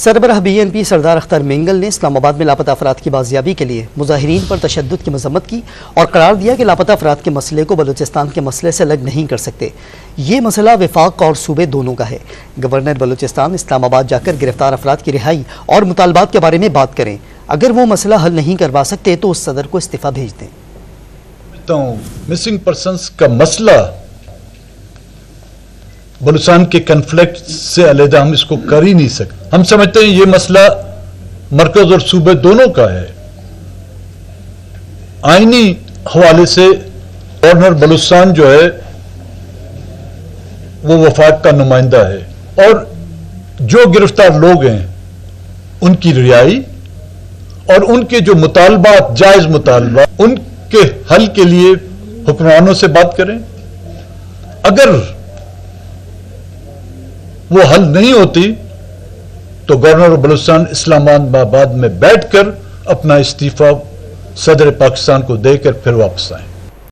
सरबराह BNP सरदार अख्तर मेंगल ने इस्लामाबाद में लापता अफराद की बाजियाबी के लिए मुजाहिरीन पर तशद्दुद की मजम्मत की और करार दिया कि लापता अफराद के मसले को बलूचिस्तान के मसले से अलग नहीं कर सकते। ये मसला वफाक और सूबे दोनों का है। गवर्नर बलूचिस्तान इस्लामाबाद जाकर गिरफ्तार अफराद की रिहाई और मुतालबात के बारे में बात करें। अगर वो मसला हल नहीं करवा सकते तो उस सदर को इस्तीफा भेज दें। तो मिसिंग पर्सन्स का मसला बलूचिस्तान के कन्फ्लिक्ट से अलग हम इसको कर ही नहीं सकते। हम समझते हैं ये मसला मरकज और सूबे दोनों का है। आईनी हवाले से गवर्नर बलूचिस्तान जो है वो वफाक का नुमाइंदा है और जो गिरफ्तार लोग हैं उनकी रिहाई और उनके जो मुतालबात जायज मुतालबात उनके हल के लिए हुक्मरानों से बात करें। अगर वो हल नहीं होती तो गवर्नर बलूचिस्तान इस्लामाबाद में बैठकर अपना इस्तीफा सदर पाकिस्तान को देकर फिर वापस आए।